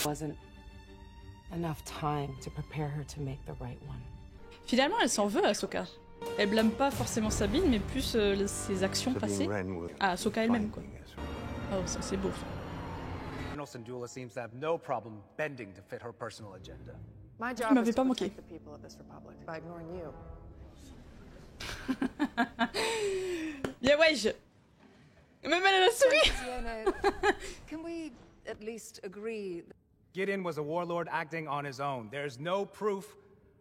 Wasn't enough time to prepare her to make the right one. Finalement, elle s'en veut, Ahsoka. Elle blâme pas forcément Sabine, mais plus ses actions passées à Ahsoka elle-même, quoi. Oh, ça c'est beau. General Syndulla seems to have no problem bending to fit her personal agenda. My Tu job m'avais is pas to manqué. protect the people of this republic by ignoring you. Bien ouais, même elle a souri. Sienna, can we at least agree? Gideon was a warlord acting on his own. There's no proof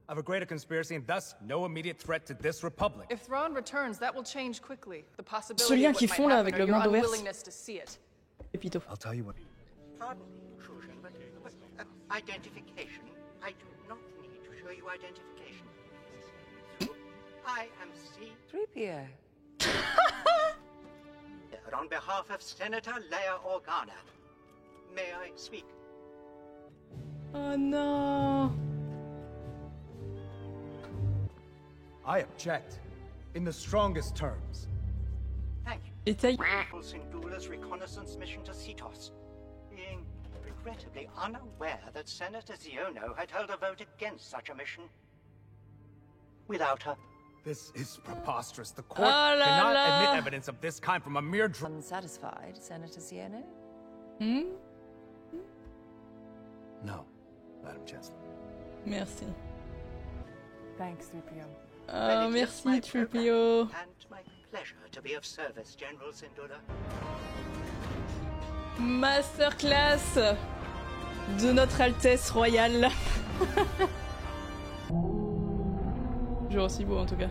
of a greater conspiracy and thus no immediate threat to this republic. If Thrawn returns, that will change quickly. The Ce possibility lien of qu'ils what font might là happen avec or le your Mandoverse. unwillingness to see it. Pépito. I'll tell you what. Pardon the intrusion, but identification. I do not need to show you identification. I am Threepia. On behalf of Senator Leia Organa. May I speak? Oh non. I object. In the strongest terms. Thank you. Et taille. General Syndulla's reconnaissance mission to Cetos, being regrettably unaware that Senator Ziono had held a vote against such a mission. Without her. This is preposterous. The court Oh la cannot la. admit evidence of this kind from a mere Unsatisfied, Senator Sienna? Hmm? No, Madam Chancellor. Merci. Thanks, 3PO. Oh, merci, Tripio. And my pleasure to be of service, General Syndulla. Masterclass de notre Altesse Royale. Toujours aussi beau en tout cas.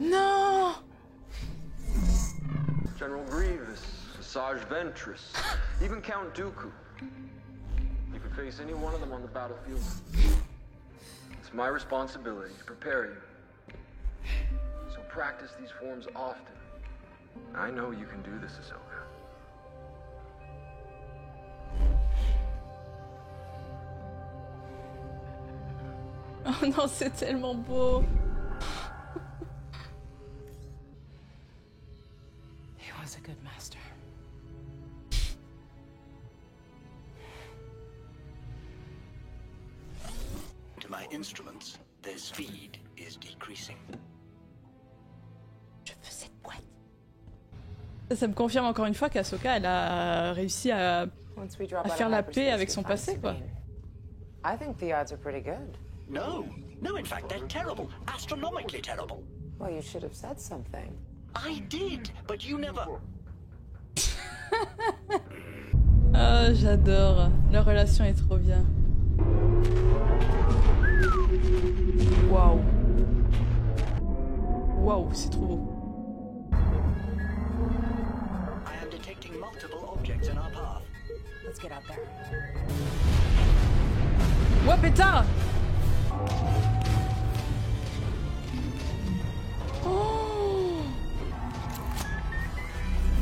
Non! General Grievous, Asajj Ventress, even Count Dooku. You could face any one of them on the battlefield. It's my responsibility to prepare you. So practice these forms often. I know you can do this, Ahsoka. Oh non, c'est tellement beau. He was a good master. To my instruments, their speed is decreasing. Je veux cette boîte. Ça me confirme encore une fois qu'Ahsoka, elle a réussi à Once we drop out faire of la paix hyperspace, avec we son find passé, quoi. Sabine. I think the odds are pretty good. No, no, in fact, they're terrible. Astronomically terrible. Well, you should have said something. I did, but you never. Oh, j'adore. Leur relation est trop bien. Waouh. Waouh, c'est trop beau. I am detecting multiple objects in our path. Let's get out there. Ouah, pétard! Oh,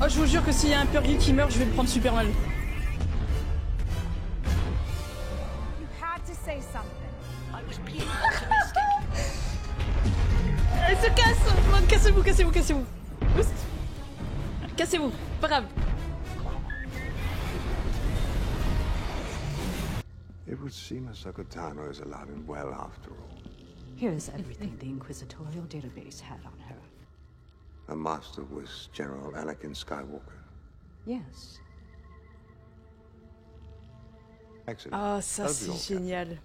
oh, je vous jure que s'il y a un Purrgil qui meurt, je vais le prendre super mal. You had to say something. I was being optimistic. Elle se casse! Oh, cassez-vous, cassez-vous, cassez-vous! Oust. Cassez-vous, pas grave. It would seem Ahsoka Tano is alive and well after all. Here's everything the Inquisitorial database had on her. Her master was General Anakin Skywalker. Yes. Excellent. Ah, ça That'll be c'est all, Captain. génial.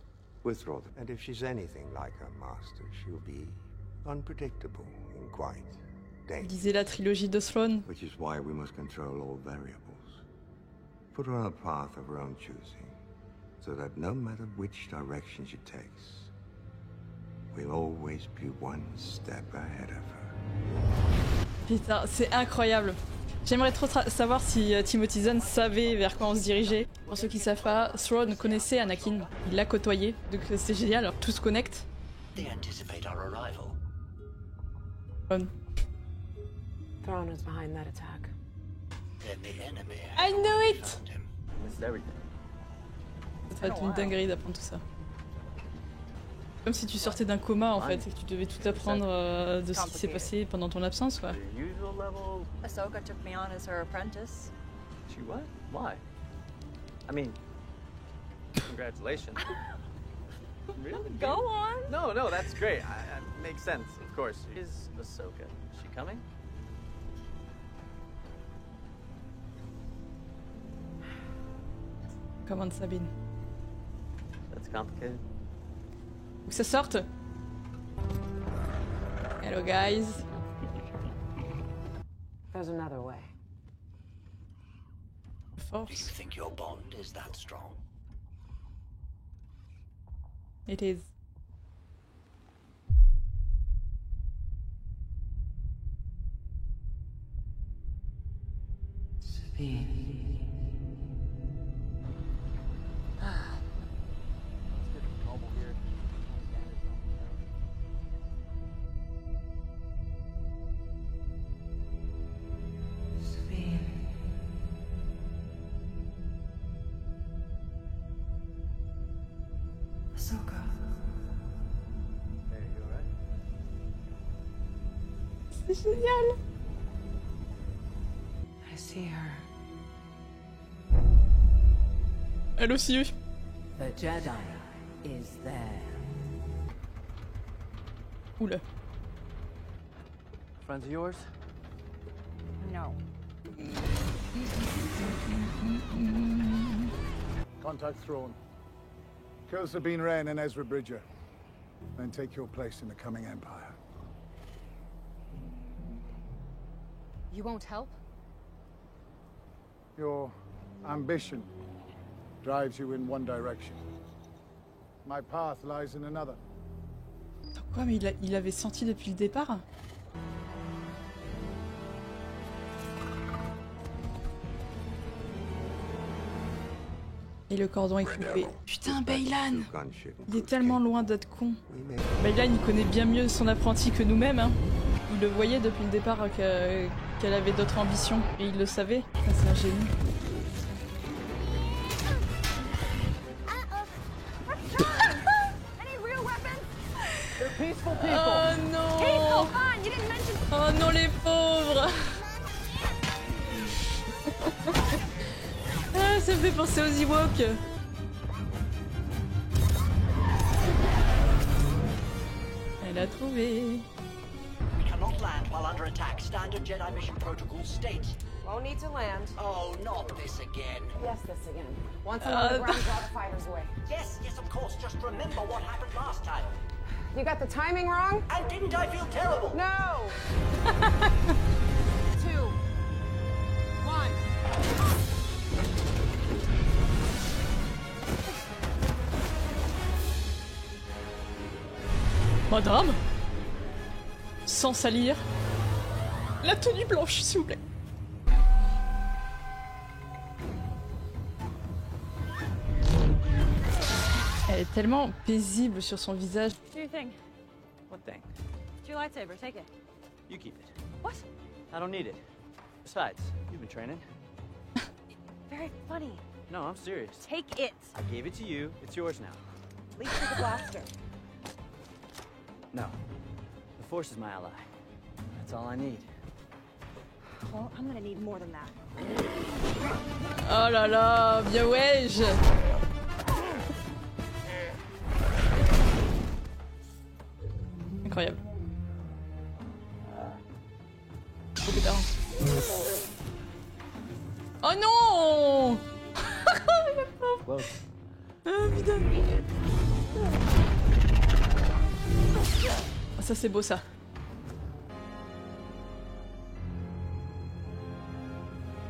Withdraw them. And if she's anything like her master, she'll be unpredictable and quite dangerous. Lisez la trilogie de Throne. Which is why we must control all variables. Put her on a path of her own choosing, so that no matter which direction she takes, we'll always be one step ahead of her. Putain, c'est incroyable. J'aimerais trop savoir si Timothy Zahn savait vers quoi on se dirigeait. Pour ceux qui savent pas, Thrawn connaissait Anakin. Il l'a côtoyé, donc c'est génial, alors tout se connecte. They anticipate our arrival. Thrawn. Thrawn was behind that attack. Then the enemy. I knew it! Found him. It's everything. va être une dinguerie d'apprendre tout ça. Comme si tu sortais d'un coma en fait et que tu devais tout apprendre de ce qui s'est passé pendant ton absence, quoi. Ahsoka took me on as her apprentice. She what? Why? I mean, congratulations. Really? Go on. No, that's great. Makes sense, of course. Is Ahsoka? Is she coming? Commande Sabine. That's complicated. Faut que ça sorte. Hello guys. There's another way. Do you Force. think your bond is that strong? It is. Ahsoka. Hey, you alright? C'est génial. I see her. Elle aussi. The Jedi is there. Oula. Friends of yours? No. Contact Throne. Kill Sabine Wren and Ezra Bridger. Then take your place in the coming Empire. You won't help? Your ambition drives you in one direction. My path lies in another. Attends, quoi, mais il avait senti depuis le départ? Et le cordon est coupé. Putain, Baylan! Il est tellement loin d'être con. Baylan, il connaît bien mieux son apprenti que nous-mêmes. Hein. Il le voyait depuis le départ qu'elle avait d'autres ambitions. Et il le savait. Ah, c'est un génie. Oh non! Oh non, les pauvres! Ah, ça me fait penser aux Ewoks. Elle a trouvé. We cannot land while under attack. Standard Jedi mission protocol states. Won't need to land. Oh, not this again. Yes, this again. Once I'm on the ground, draw the fighters away. Yes, of course. Just remember what happened last time. You got the timing wrong? And didn't I feel terrible? No! 2, 1. Madame? Sans salir. La tenue blanche, s'il vous plaît. Elle est tellement paisible sur son visage. Do your thing. What thing? It's your lightsaber. Take it. You keep it. What? I don't need it. Besides, you've been training. Very funny. No, I'm serious. Take it. I gave it to you. It's yours now. Leave it to the blaster. No. The Force is my ally. That's all I need. Well, I'm gonna need more than that. Oh là là, bien wesh. Incroyable. Oh non. Le pauvre. Ah putain. Ah, ça c'est beau ça.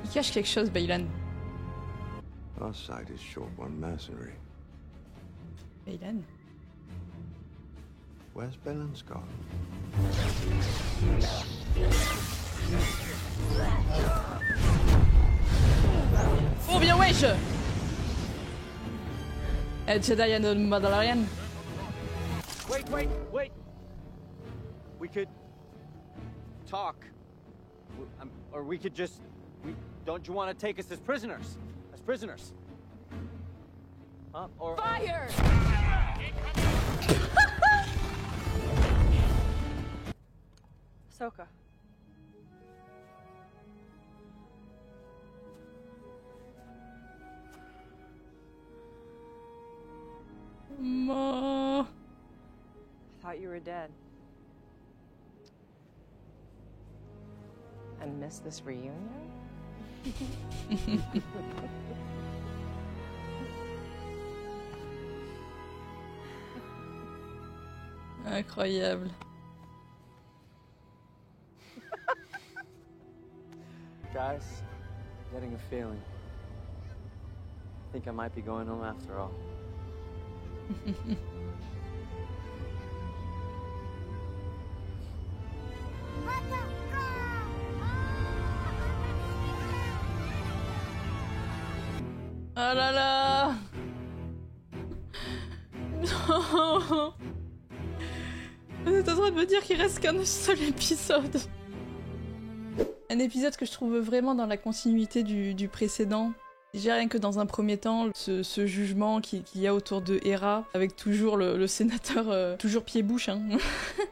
Il cache quelque chose, Baylan. Our side is short one mercenary. Baylan? Where's Belen Scott? Oh bien wesh. Jedi and the Mandalorian. Wait. We could talk. Or we could just... Don't you want to take us as prisoners? Fire! Ahsoka. Ma. I thought you were dead. And miss this reunion? Incroyable. Guys, getting a feeling. I think I might be going home after all. Oh là là. Non. Vous êtes en train de me dire qu'il reste qu'un seul épisode. Un épisode que je trouve vraiment dans la continuité du précédent. Déjà rien que dans un premier temps, ce jugement qu'il y a autour de Hera, avec toujours le sénateur toujours pied-bouche. Hein.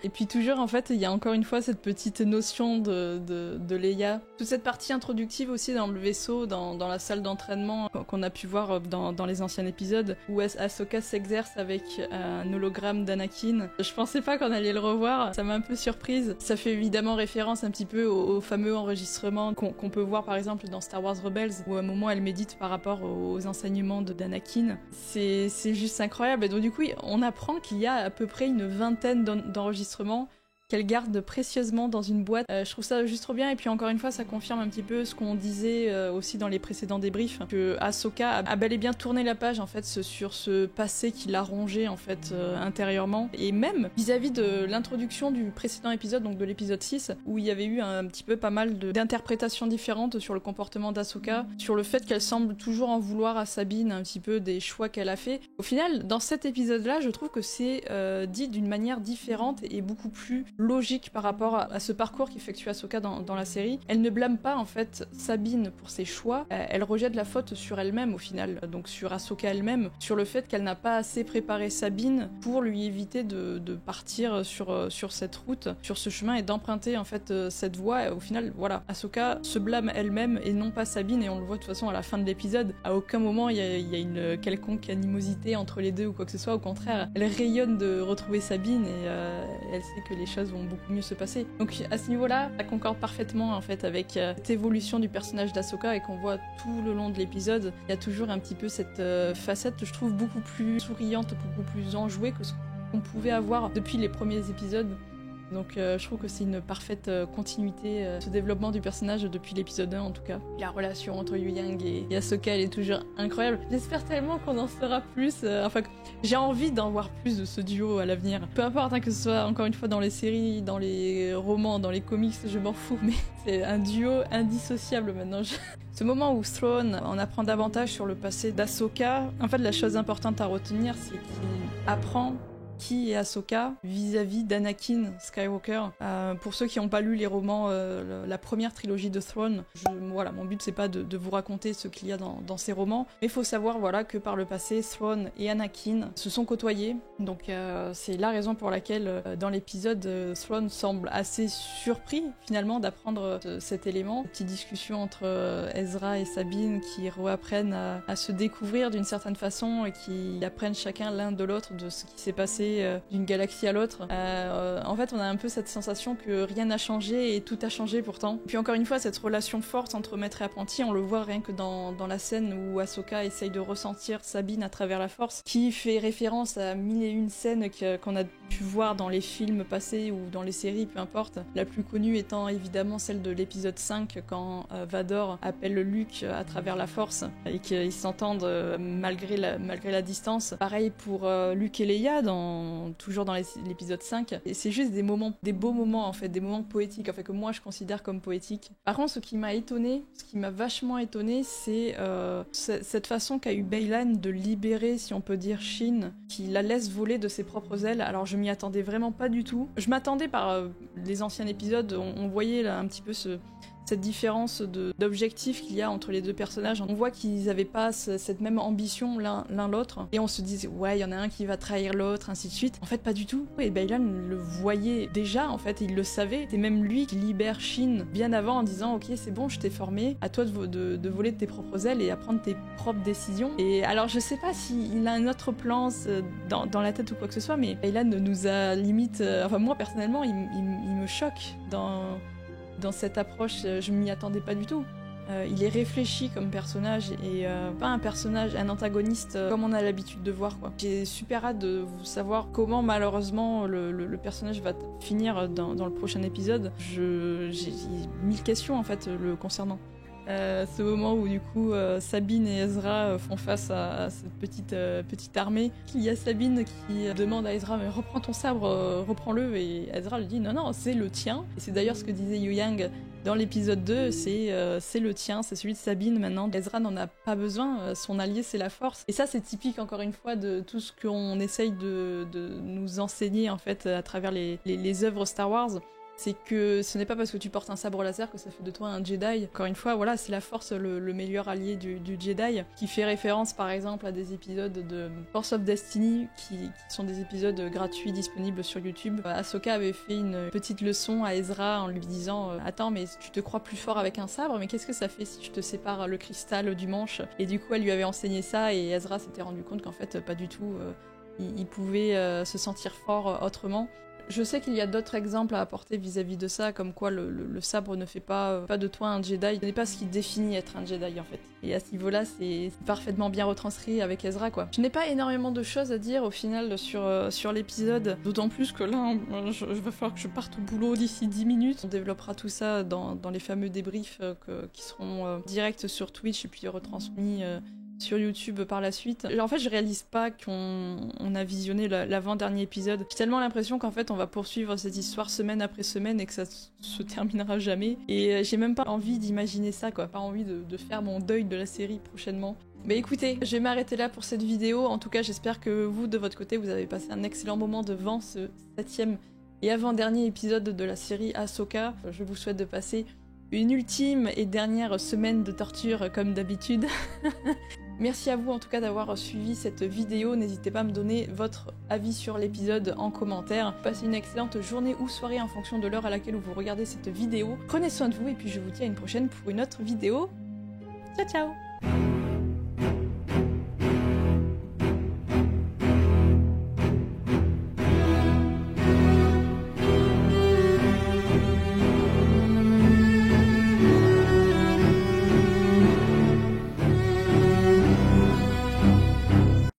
Et puis toujours en fait, il y a encore une fois cette petite notion de Leia. Toute cette partie introductive aussi dans le vaisseau, dans la salle d'entraînement qu'on a pu voir dans les anciens épisodes, où Ahsoka s'exerce avec un hologramme d'Anakin. Je pensais pas qu'on allait le revoir, ça m'a un peu surprise. Ça fait évidemment référence un petit peu au fameux enregistrement qu'on peut voir par exemple dans Star Wars Rebels, où à un moment elle médite par rapport aux enseignements d'Anakin. C'est juste incroyable. Et donc du coup, on apprend qu'il y a à peu près une vingtaine d'enregistrements qu'elle garde précieusement dans une boîte. Je trouve ça juste trop bien, et puis encore une fois ça confirme un petit peu ce qu'on disait aussi dans les précédents débriefs, que Ahsoka a bel et bien tourné la page en fait sur ce passé qui l'a rongé en fait intérieurement, et même vis-à-vis de l'introduction du précédent épisode, donc de l'épisode 6, où il y avait eu un petit peu pas mal d'interprétations différentes sur le comportement d'Ahsoka, sur le fait qu'elle semble toujours en vouloir à Sabine un petit peu des choix qu'elle a fait. Au final, dans cet épisode-là, je trouve que c'est dit d'une manière différente et beaucoup plus logique par rapport à ce parcours qu'effectue Ahsoka dans la série. Elle ne blâme pas en fait Sabine pour ses choix, elle rejette la faute sur elle-même au final, donc sur Ahsoka elle-même, sur le fait qu'elle n'a pas assez préparé Sabine pour lui éviter de partir sur cette route, sur ce chemin, et d'emprunter en fait cette voie. Et au final, voilà, Ahsoka se blâme elle-même et non pas Sabine, et on le voit de toute façon à la fin de l'épisode. À aucun moment il y a une quelconque animosité entre les deux ou quoi que ce soit, au contraire, elle rayonne de retrouver Sabine, et elle sait que les choses vont beaucoup mieux se passer. Donc à ce niveau-là, ça concorde parfaitement en fait avec cette évolution du personnage d'Ahsoka, et qu'on voit tout le long de l'épisode. Il y a toujours un petit peu cette facette, je trouve, beaucoup plus souriante, beaucoup plus enjouée que ce qu'on pouvait avoir depuis les premiers épisodes. Donc je trouve que c'est une parfaite continuité, ce développement du personnage depuis l'épisode 1 en tout cas. La relation entre Yu Yang et Ahsoka, elle est toujours incroyable. J'espère tellement qu'on en saura plus, enfin j'ai envie d'en voir plus de ce duo à l'avenir. Peu importe hein, que ce soit encore une fois dans les séries, dans les romans, dans les comics, je m'en fous, mais c'est un duo indissociable maintenant. Ce moment où Thrawn en apprend davantage sur le passé d'Ahsoka, en fait la chose importante à retenir, c'est qu'il apprend qui est Ahsoka vis-à-vis d'Anakin Skywalker. Pour ceux qui n'ont pas lu les romans, la première trilogie de Thrawn, voilà, mon but c'est pas de vous raconter ce qu'il y a dans ces romans, mais il faut savoir voilà, que par le passé, Thrawn et Anakin se sont côtoyés, donc c'est la raison pour laquelle dans l'épisode, Thrawn semble assez surpris finalement d'apprendre cet élément. Une petite discussion entre Ezra et Sabine qui réapprennent à se découvrir d'une certaine façon, et qui apprennent chacun l'un de l'autre de ce qui s'est passé d'une galaxie à l'autre. En fait, on a un peu cette sensation que rien n'a changé et tout a changé pourtant. Puis encore une fois, cette relation forte entre maître et apprenti, on le voit rien que dans la scène où Ahsoka essaye de ressentir Sabine à travers la Force, qui fait référence à mille et une scènes qu'on a pu voir dans les films passés ou dans les séries, peu importe. La plus connue étant évidemment celle de l'épisode 5, quand Vador appelle Luke à travers la Force et qu'ils s'entendent malgré la distance. Pareil pour Luke et Leia toujours dans l'épisode 5, et c'est juste des beaux moments en fait, des moments poétiques en fait, que moi je considère comme poétiques. Par contre, ce qui m'a vachement étonné, c'est cette façon qu'a eu Baylan de libérer, si on peut dire, Shin, qui la laisse voler de ses propres ailes. Alors je m'y attendais vraiment pas du tout. Je m'attendais par les anciens épisodes, on voyait là un petit peu cette différence d'objectif qu'il y a entre les deux personnages. On voit qu'ils n'avaient pas cette même ambition l'un l'autre, et on se disait ouais, il y en a un qui va trahir l'autre, ainsi de suite. En fait, pas du tout. Et Baylan le voyait déjà, en fait, il le savait. C'est même lui qui libère Shin bien avant en disant ok, c'est bon, je t'ai formé, à toi de voler de tes propres ailes et à prendre tes propres décisions. Et alors, je sais pas s'il a un autre plan dans la tête ou quoi que ce soit, mais Baylan nous a limite... enfin, moi, personnellement, il me choque dans cette approche. Je m'y attendais pas du tout. Il est réfléchi comme personnage et pas un antagoniste comme on a l'habitude de voir, quoi. J'ai super hâte de savoir comment malheureusement le personnage va finir dans le prochain épisode. J'ai 1000 questions en fait le concernant. Ce moment où du coup Sabine et Ezra font face à cette petite armée. Il y a Sabine qui demande à Ezra mais reprends ton sabre, reprends-le, et Ezra lui dit non, c'est le tien. Et c'est d'ailleurs ce que disait Yu Yang dans l'épisode 2, c'est le tien, c'est celui de Sabine maintenant. Ezra n'en a pas besoin, son allié c'est la force. Et ça c'est typique encore une fois de tout ce qu'on essaye de nous enseigner en fait à travers les œuvres Star Wars. C'est que ce n'est pas parce que tu portes un sabre laser que ça fait de toi un Jedi. Encore une fois, voilà, c'est la force le meilleur allié du Jedi, qui fait référence par exemple à des épisodes de Force of Destiny, qui sont des épisodes gratuits disponibles sur YouTube. Ahsoka avait fait une petite leçon à Ezra en lui disant attends, mais tu te crois plus fort avec un sabre, mais qu'est-ce que ça fait si je te sépare le cristal du manche? Et du coup, elle lui avait enseigné ça, et Ezra s'était rendu compte qu'en fait, pas du tout, il pouvait se sentir fort autrement. Je sais qu'il y a d'autres exemples à apporter vis-à-vis de ça, comme quoi le sabre ne fait pas de toi un Jedi. Ce n'est pas ce qui définit être un Jedi en fait. Et à ce niveau-là, c'est parfaitement bien retranscrit avec Ezra, quoi. Je n'ai pas énormément de choses à dire au final sur l'épisode, d'autant plus que là, je va falloir que je parte au boulot d'ici 10 minutes. On développera tout ça dans les fameux débriefs qui seront directs sur Twitch et puis retransmis sur YouTube par la suite. En fait, je réalise pas qu'on a visionné l'avant-dernier épisode. J'ai tellement l'impression qu'en fait, on va poursuivre cette histoire semaine après semaine et que ça se terminera jamais. Et j'ai même pas envie d'imaginer ça, quoi. Pas envie de faire mon deuil de la série prochainement. Mais écoutez, je vais m'arrêter là pour cette vidéo. En tout cas, j'espère que vous, de votre côté, vous avez passé un excellent moment devant ce 7e et avant-dernier épisode de la série Ahsoka. Je vous souhaite de passer une ultime et dernière semaine de torture comme d'habitude. Merci à vous en tout cas d'avoir suivi cette vidéo. N'hésitez pas à me donner votre avis sur l'épisode en commentaire. Passez une excellente journée ou soirée en fonction de l'heure à laquelle vous regardez cette vidéo. Prenez soin de vous et puis je vous dis à une prochaine pour une autre vidéo. Ciao ciao!